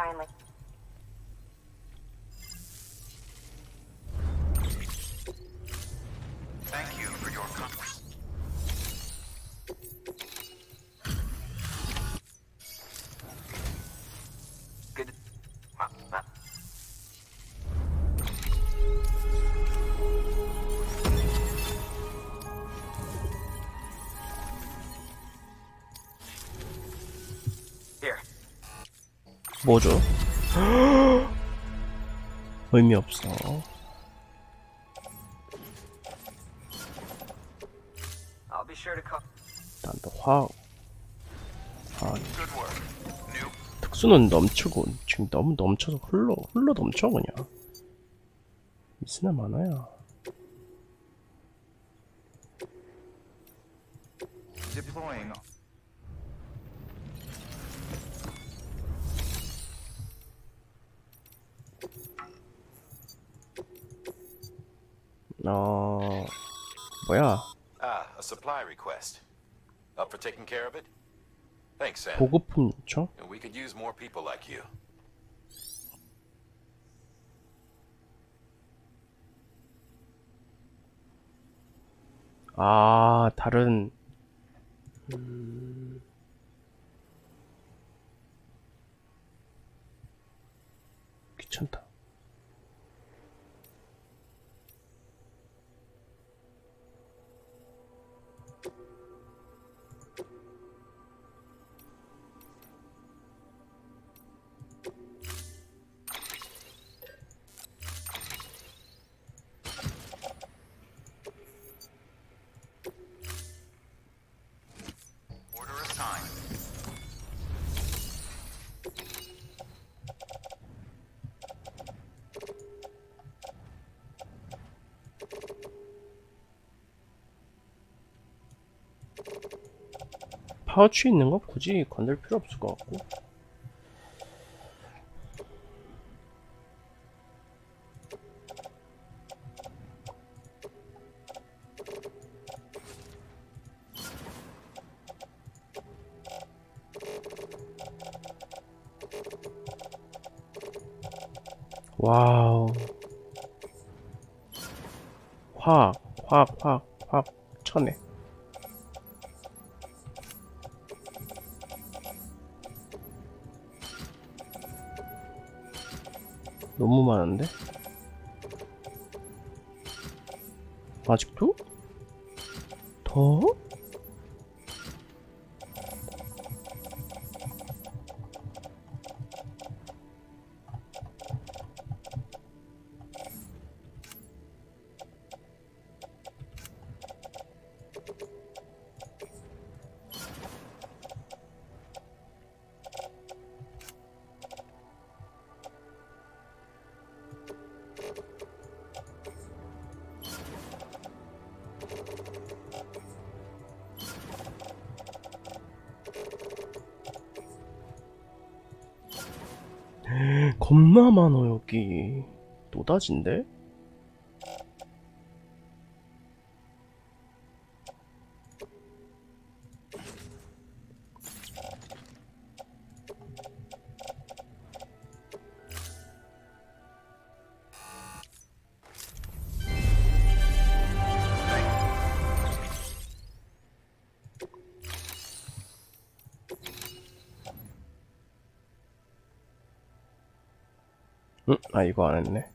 finally. Thank you for your company. Good. Here. 뭐죠? 의미 없어. I'll be sure to call. 일단 또 화학. Good work. New. 특수는 넘치고 지금 너무 넘쳐서 흘러 넘쳐 그냥. 있으나 많아야. Deploying. 뭐야? Ah, a supply request. Up for taking care of it? Thanks, Sam. 보급품 요청? We could use more people like you. 다른 귀찮다. Order assigned. 파우치 있는 거 굳이 건들 필요 없을 것 같고. 와우. 화학 쳐내. 너무 많은데? 아직도? 더? 겁나 많어 여기. 노다진데? 이거 안 했네.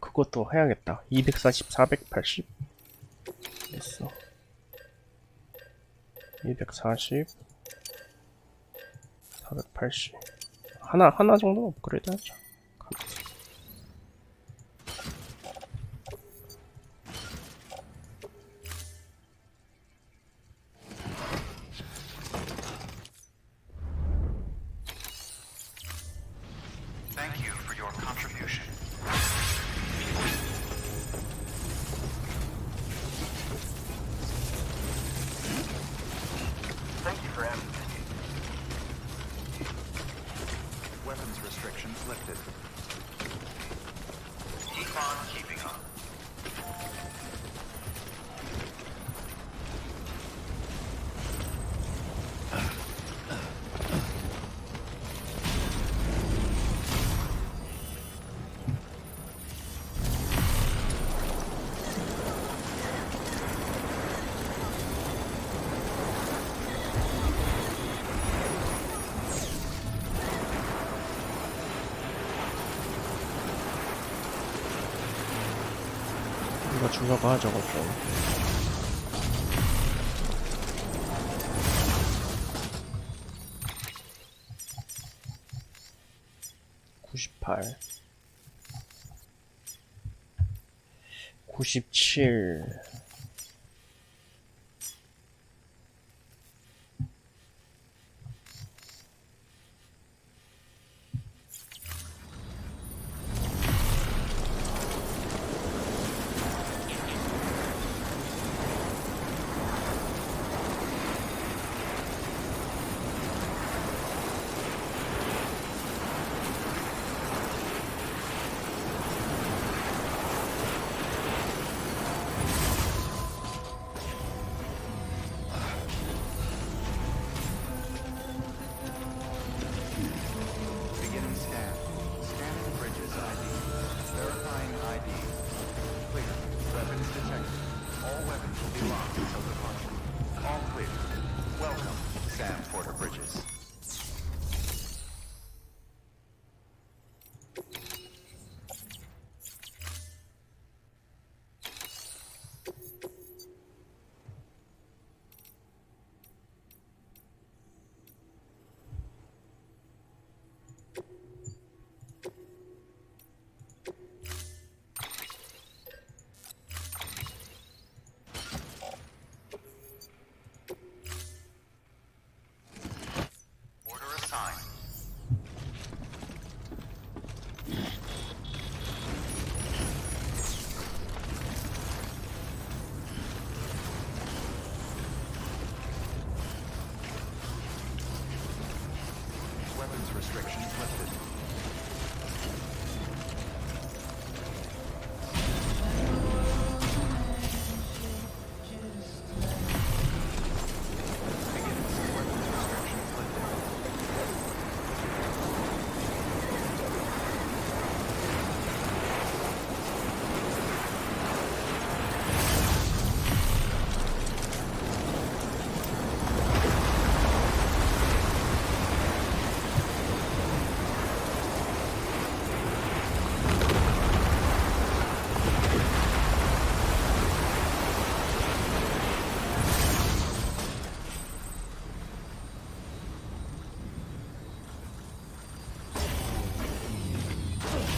그것도 해야겠다. 240, 480 됐어. 240, 480 하나 정도 업그레이드 하자. Weapons restrictions lifted. Keep on keeping on. 이거 주워가 저거 좀. (98) 97 Beginning scan. Scanning bridges ID. Verifying ID. Clear. Weapons detected. All weapons will be locked until departure. All clear. Welcome, Sam Porter Bridges. Order assigned. Weapons restrictions lifted. Beginning weapons restrictions lifted.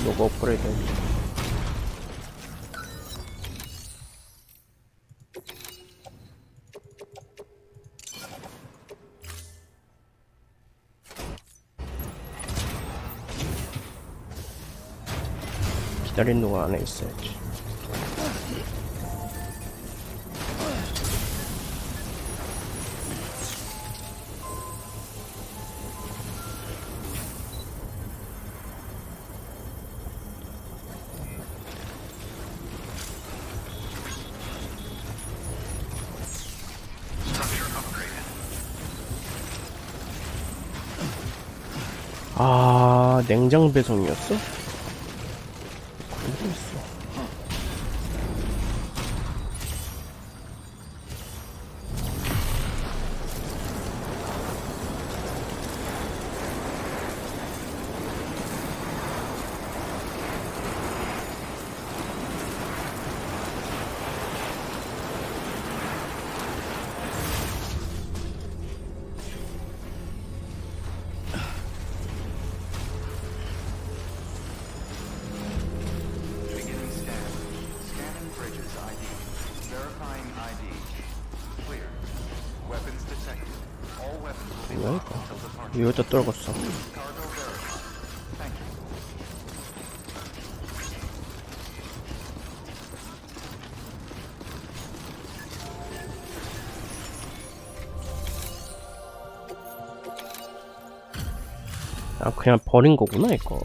로고 업그레이드. 기다리는 동안 안에 있어야지. Structure upgraded. 아, 냉장 배송이었어? 그게 있어. Beginning scan. Scanning bridges ID. Verifying ID. Clear. Weapons detected. All weapons will be 뭐야 locked 이거? until departure. 이거 다 떨궜어. Cargo verified. Thank you. 아 그냥 버린 거구나 이거.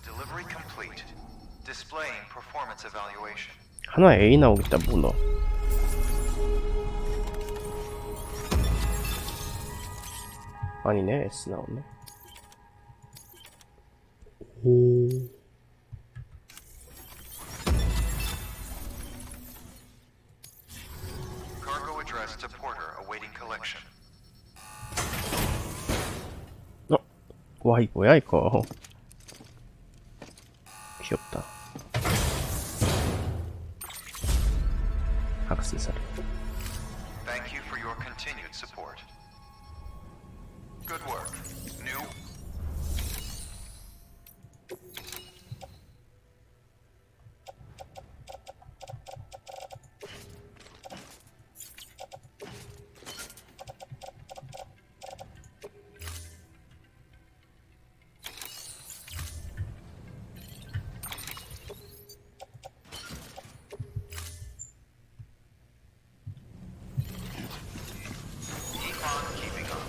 Delivery complete. Displaying performance evaluation. 하나 A 나오겠다 문어. 아니네 S 나오네. 오. Cargo addressed to Porter awaiting collection. 와 이 뭐야 이거. 귀엽다. 악세사리. Thank you for your continued support. Good work. New. Keep on keeping up.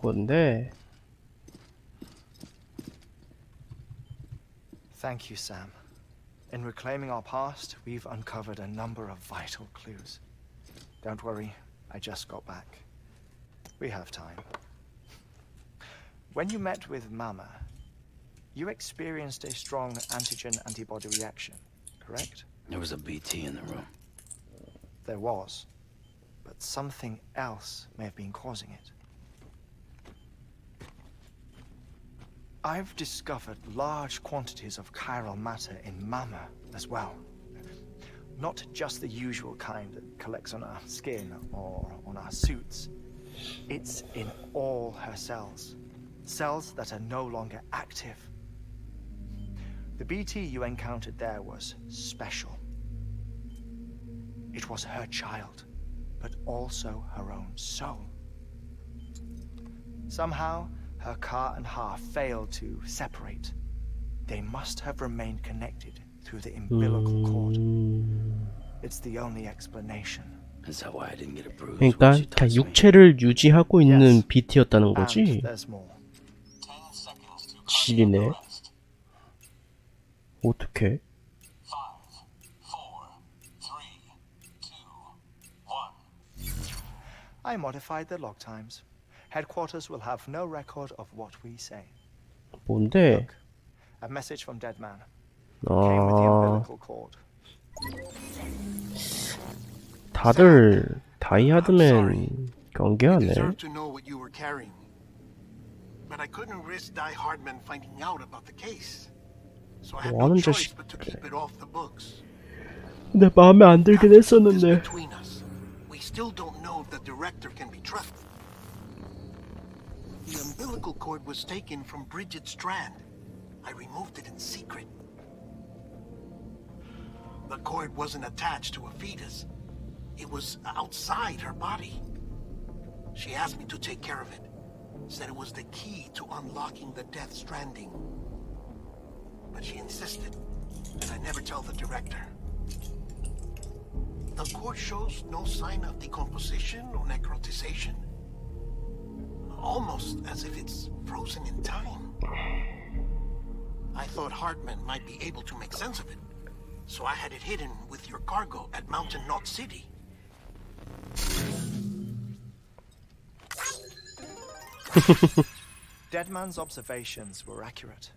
뭔데? Thank you, Sam. In reclaiming our past, we've uncovered a number of vital clues. Don't worry, I just got back. We have time. When you met with Mama, you experienced a strong antigen-antibody reaction, correct? There was a BT in the room. There was. But something else may have been causing it. I've discovered large quantities of chiral matter in Mama as well. Not just the usual kind that collects on our skin or on our suits. It's in all her cells. Cells that are no longer active. The BT you encountered there was special. It was her child, but also her own soul. Somehow, her car and half failed to separate. They must have remained connected through the umbilical cord. It's the only explanation. Is that why I didn't get a bruise 그러니까 when she 그냥 touched me? 육체를 유지하고 있는 Yes. BT였다는 And 거지. there's more. 지리네. 어떻게? I modified the log times. Headquarters will have no record of what we say. 뭔데? Look, a message from Dead Man. Came with the 아, umbilical cord. 다들 sorry. 다이하드맨 You 경계하네. deserve to know what you were carrying. But I couldn't risk Die Hardman finding out about the case. So I had 뭐 no 하는 choice 자식. but to keep it off the books. 근데 마음에 안 들긴 This 했었는데. between us. We still don't know if the director can be trusted. The umbilical cord was taken from Bridget Strand. I removed it in secret. The cord wasn't attached to a fetus. It was outside her body. She asked me to take care of it. Said it was the key to unlocking the Death Stranding. But she insisted that I never tell the director. The cord shows no sign of decomposition or necrotization. Almost as if it's frozen in time. I thought Hartman might be able to make sense of it, so I had it hidden with your cargo at Mountain Knot City. Dead Man's observations were accurate.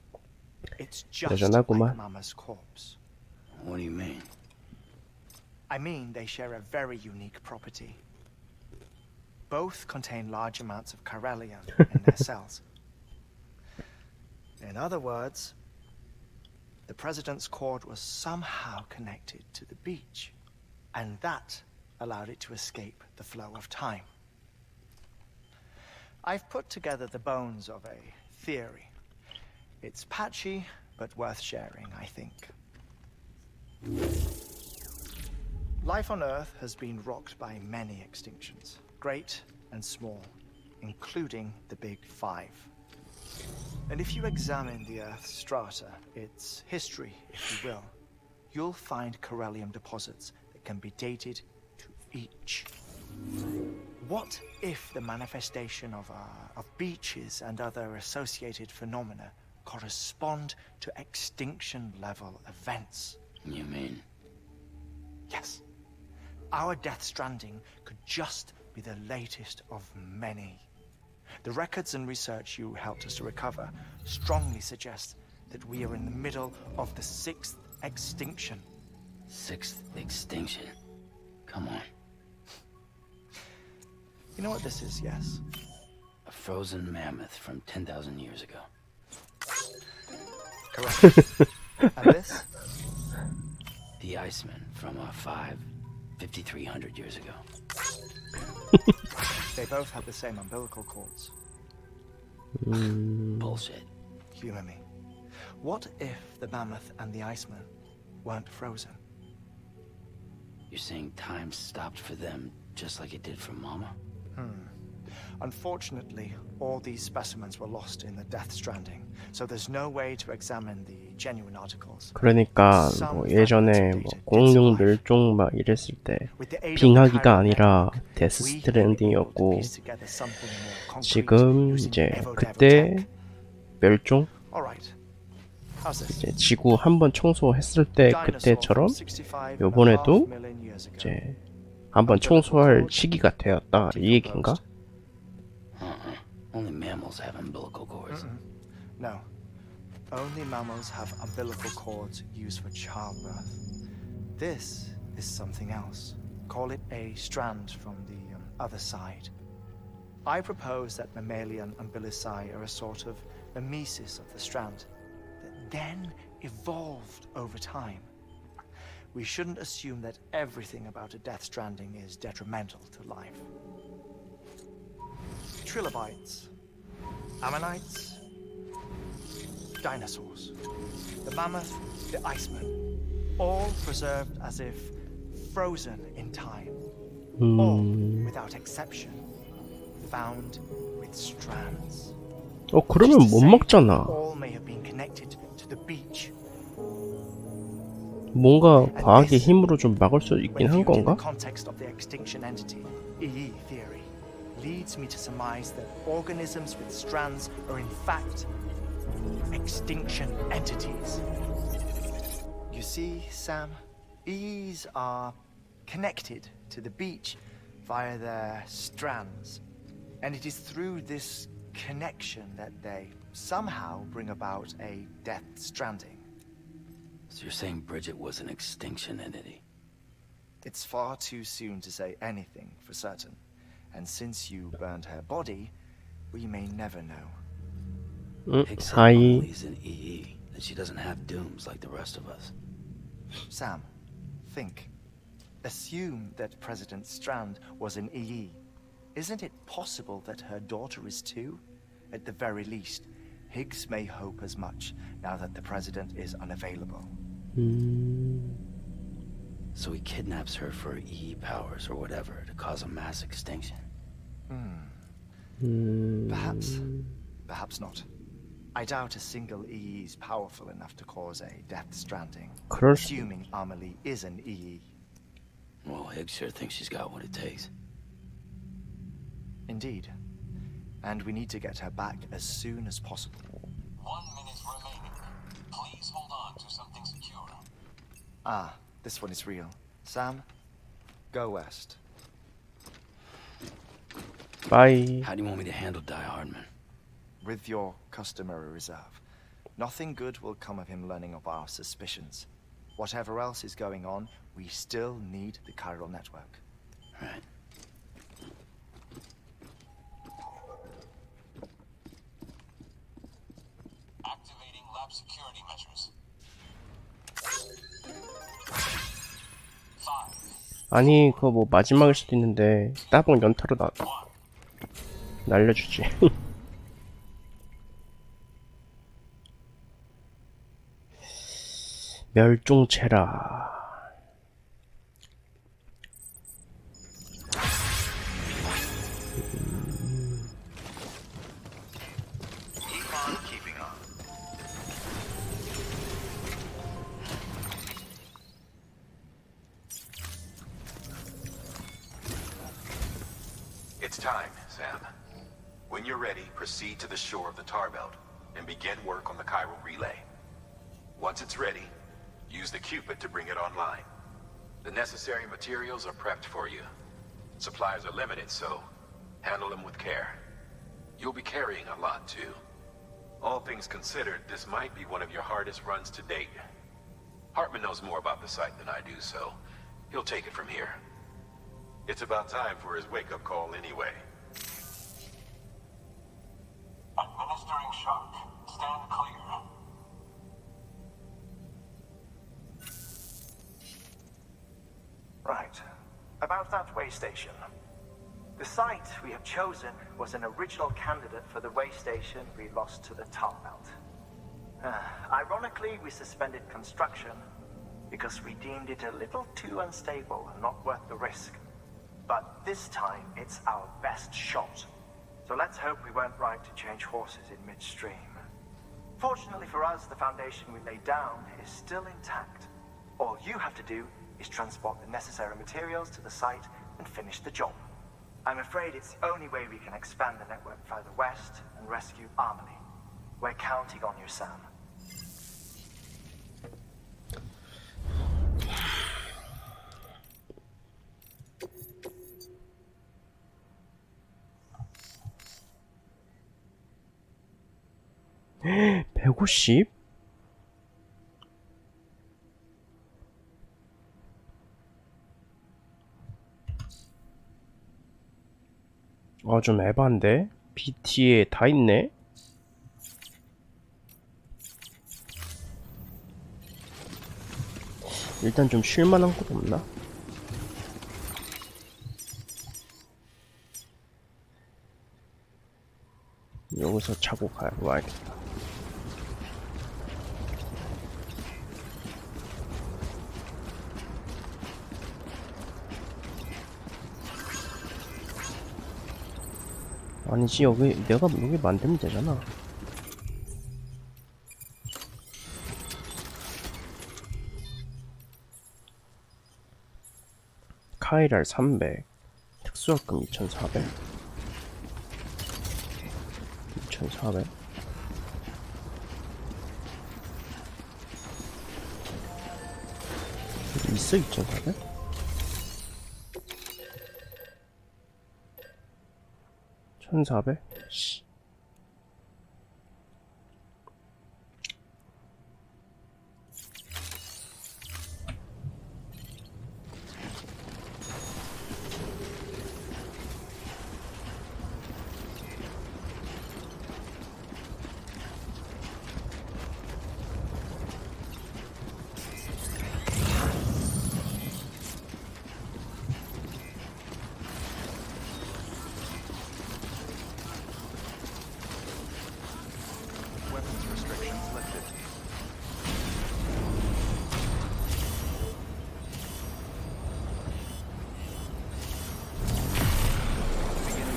It's just 여전하구만. like Mama's corpse. What do you mean? I mean, they share a very unique property. Both contain large amounts of chiralium in their cells. In other words, the president's cord was somehow connected to the beach, and that allowed it to escape the flow of time. I've put together the bones of a theory. It's patchy, but worth sharing, I think. Life on Earth has been rocked by many extinctions, great and small, including the Big Five. And if you examine the Earth's strata, its history, if you will, you'll find Corellium deposits that can be dated to each. What if the manifestation of beaches and other associated phenomena correspond to extinction-level events? You mean? Yes. Our Death Stranding could just be the latest of many. The records and research you helped us to recover strongly suggest that we are in the middle of the 6th extinction. 6th extinction? Come on. You know what this is, yes? A frozen mammoth from 10,000 years ago. Correct. And this? The Iceman from 5,300 years ago. They both have the same umbilical cords. Bullshit. Humor me. What if the mammoth and the Iceman weren't frozen? You're saying time stopped for them just like it did for Mama? Unfortunately, all these specimens were lost in the Death Stranding, so there's no way to examine the genuine articles. 그러니까 뭐 예전에 뭐 공룡 멸종 막 이랬을 때 빙하기가 아니라 데스 스트랜딩이었고 지금 이제 그때 멸종 Alright. How's this? 이제 지구 한번 청소했을 때 그때처럼 요번에도 이제 한번 청소할 시기가 되었다 이 얘기인가? Only mammals have umbilical cords. No. Only mammals have umbilical cords used for childbirth. This is something else. Call it a strand from the other side. I propose that mammalian umbilici are a sort of mimesis of the strand that then evolved over time. We shouldn't assume that everything about a Death Stranding is detrimental to life. Trilobites, ammonites, dinosaurs, the mammoth, the Iceman, all preserved as if frozen in time, all, without exception, found with strands. 그러면 못 먹잖아. All may have been connected to the beach. 뭔가 과학의 힘으로 좀 막을 수 있긴 한 When viewed in 건가? the context of the extinction entity, EE theory, leads me to surmise that organisms with strands are in fact extinction entities. You see, Sam, EEs are connected to the beach via their strands, and it is through this connection that they somehow bring about a Death Stranding. So you're saying Bridget was an extinction entity? It's far too soon to say anything for certain, and since you burned her body, we may never know. Except 하이. Emily's an EE, that she doesn't have dooms like the rest of us. Sam, think. Assume that President Strand was an EE. Isn't it possible that her daughter is too? At the very least, Higgs may hope as much now that the president is unavailable. So he kidnaps her for EE powers or whatever to cause a mass extinction. Perhaps. Perhaps not. I doubt a single EE is powerful enough to cause a Death Stranding. 그럴 수... Assuming Amelie is an EE. Well, Higgs sure thinks she's got what it takes. Indeed. And we need to get her back as soon as possible. 1 minute remaining. Please hold on to something secure. Ah, this one is real. Sam, go west. 바이. How do you want me to handle Die Hardman? With your customary reserve. Nothing good will come of him learning of our suspicions. Whatever else is going on, we still need the chiral network. Right. Activating lab security measures. 5, 아니 그거 뭐 마지막일 수도 있는데 따봉 연타로 날려주지. 멸종체라. time, Sam. When you're ready, proceed to the shore of the tar belt and begin work on the chiral relay. Once it's ready, use the Cupid to bring it online. The necessary materials are prepped for you. Supplies are limited, so handle them with care. You'll be carrying a lot, too. All things considered, this might be one of your hardest runs to date. Hartman knows more about the site than I do, so he'll take it from here. It's about time for his wake-up call anyway. Administering shock. Stand clear. Right. About that way station. The site we have chosen was an original candidate for the way station we lost to the tar belt. Ironically, we suspended construction because we deemed it a little too unstable and not worth the risk. But this time, it's our best shot. So let's hope we weren't right to change horses in midstream. Fortunately for us, the foundation we laid down is still intact. All you have to do is transport the necessary materials to the site and finish the job. I'm afraid it's the only way we can expand the network further west and rescue Harmony. We're counting on you, Sam. (150) 좀 에반데? BT에 다 있네? 일단 좀 쉴만한 곳 없나? 여기서 차고 가야겠다. 아니지, 내가 여기 만들면 되잖아. 카이랄 300, 특수학금 2400, 2400. 있어, 2400? 1400? 씨. Weapons restrictions lifted. Beginning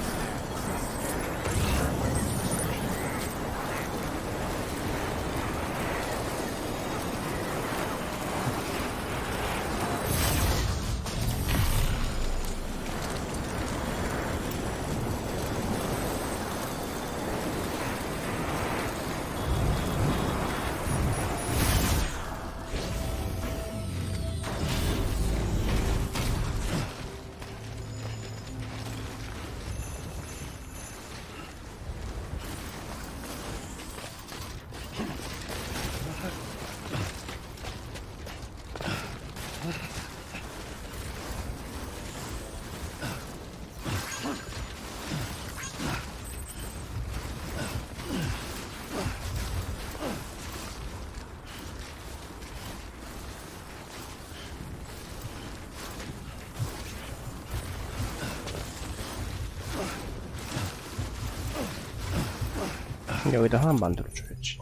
여기다 하나 만들어줘야지.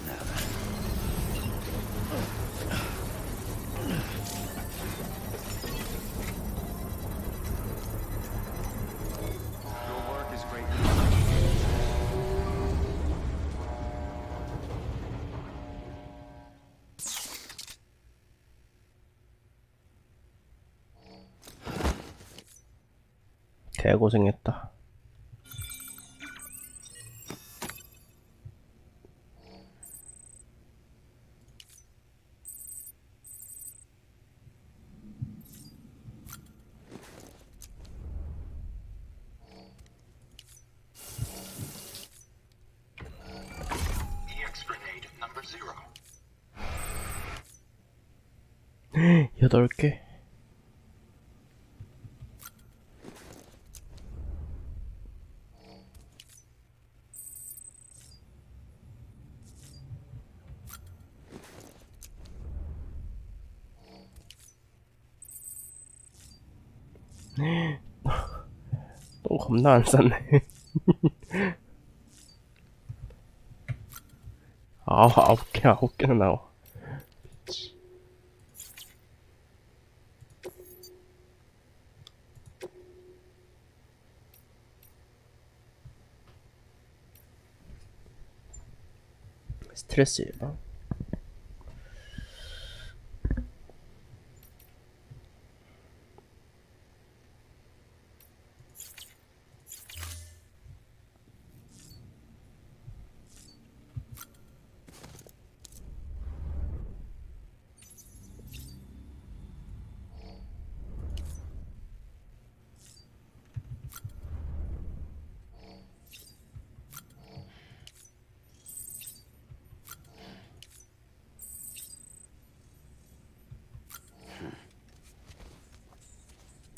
Now then, 개고생했다. EX grenade number 0. 8개. 또 겁나 안 쌌네. 아홉 개나 나와. 스트레스 예방.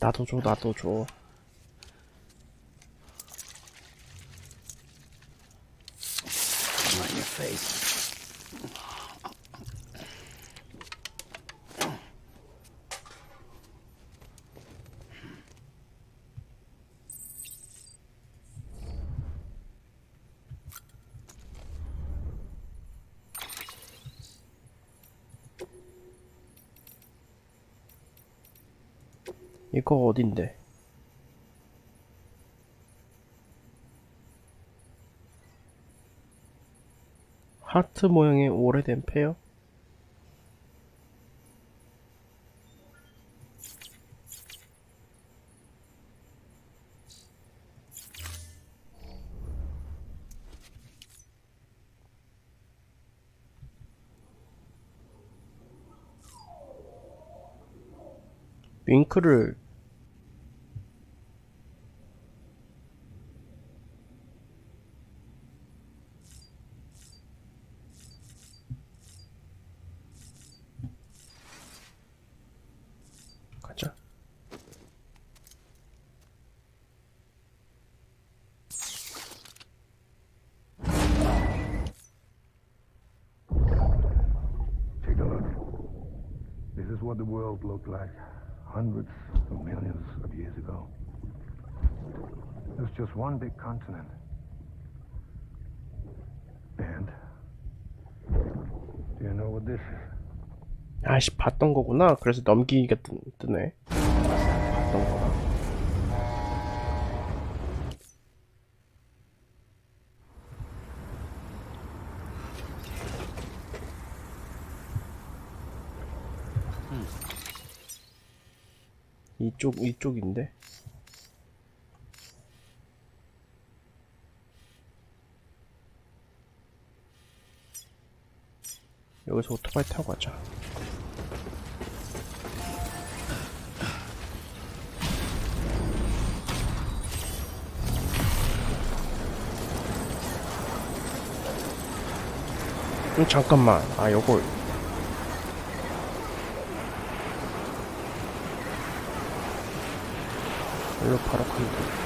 나도 줘, 나도 줘. Right in your face. 이거 어딘데? 하트 모양의 오래된 페어? 윙크를 가자. Take a look. This is what the world looked like hundreds of millions of years ago. It was just one big continent. And do you know what this is? 아이씨, 봤던 거구나. 그래서 넘기기가 뜨네. 봤던 거라. 이쪽인데. 여기서 오토바이 타고 가자. 잠깐만. 요거 일로 바로 가면 돼.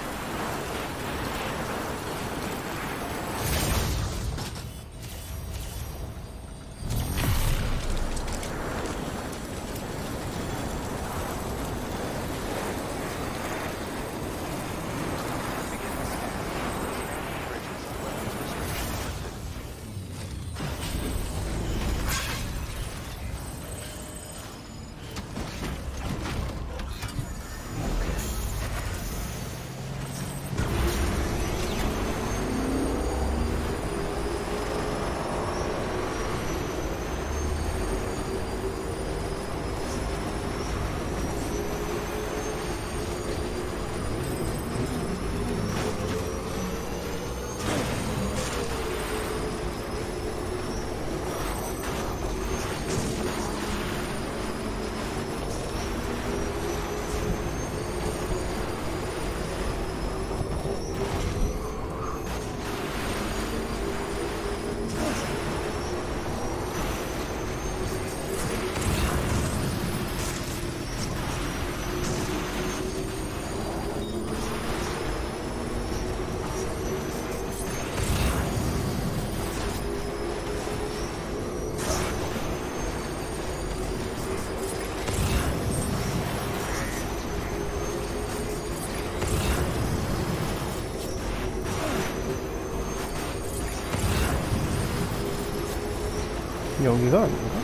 여기가 아닌가?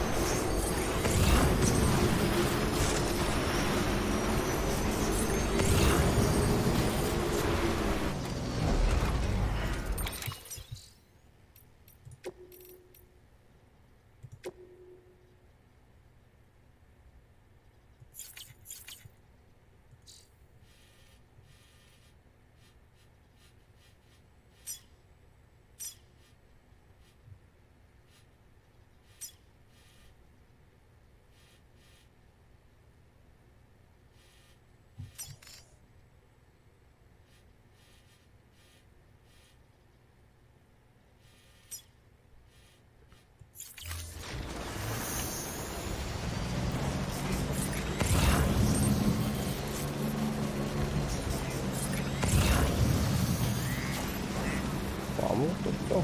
뭐 아무것도 없어.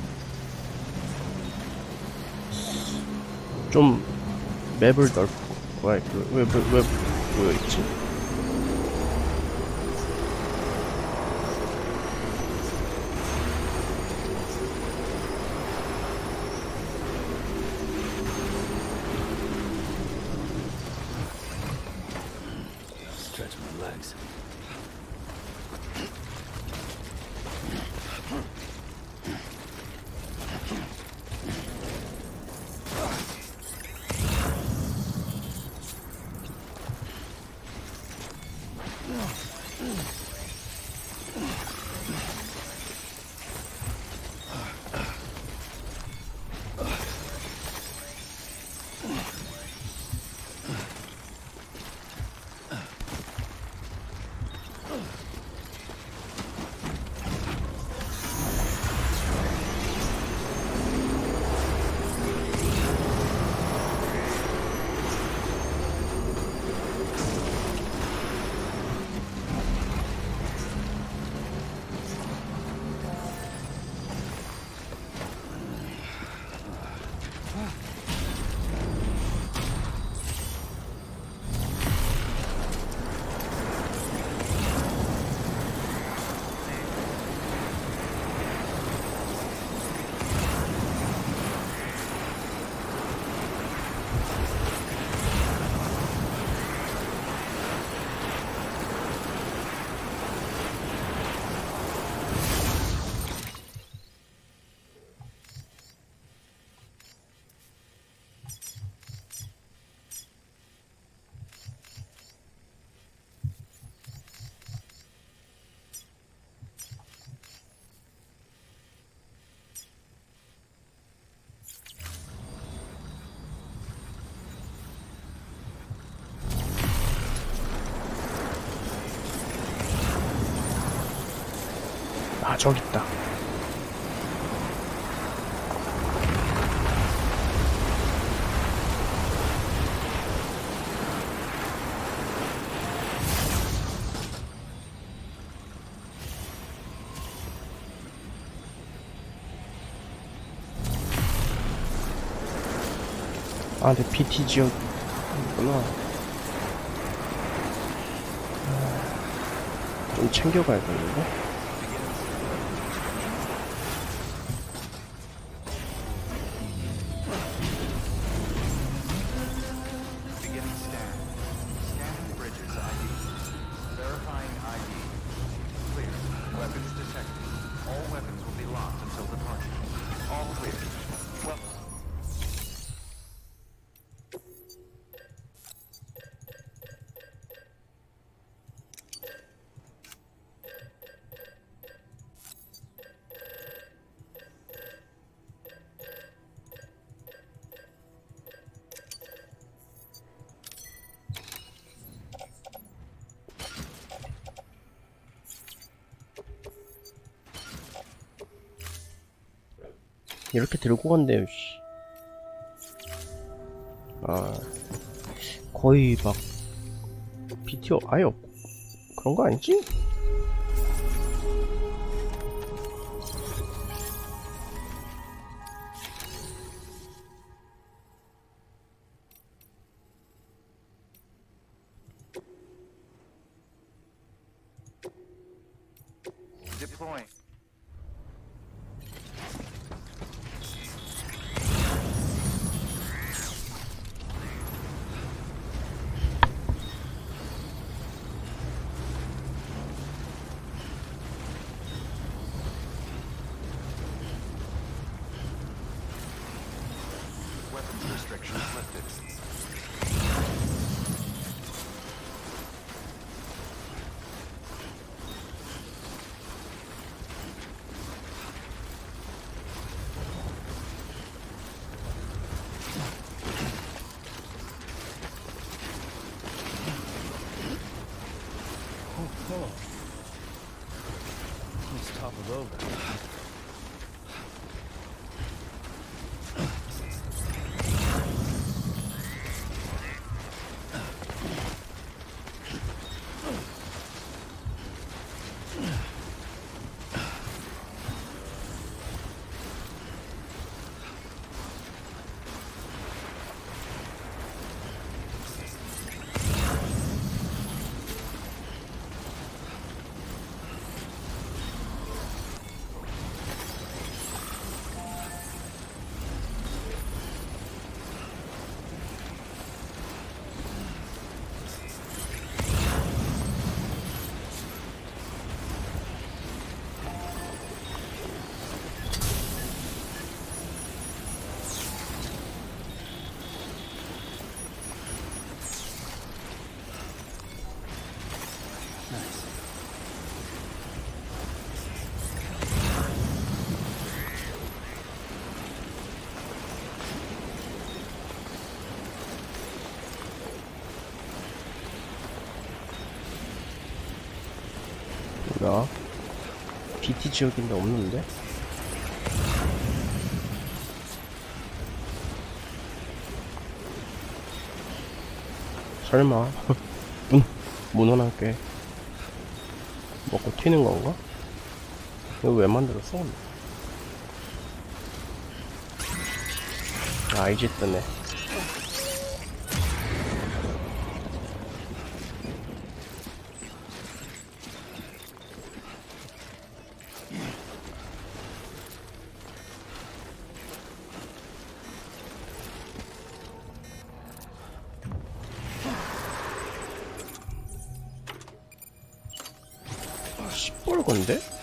좀 맵을 넓고 왜 모여있지? Stretch my legs. 아, 저기 있다. 아, 근데 BT 지역이구나. 좀 챙겨가야겠는데? Beginning scan. Scanning bridges ID. Verifying ID. Clear. Weapons detected. All weapons will be locked until departure. All clear. Well, 이렇게 들고 간대요, 씨. 아, 거의 막, BT 아예 없고, 그런 거 아니지? deploying. 뭐야? BT 지역인데 없는데? 설마 문헌한 게 먹고 튀는 건가? 이거 왜 만들었어? 아 이제 뜨네. 시뻘건데?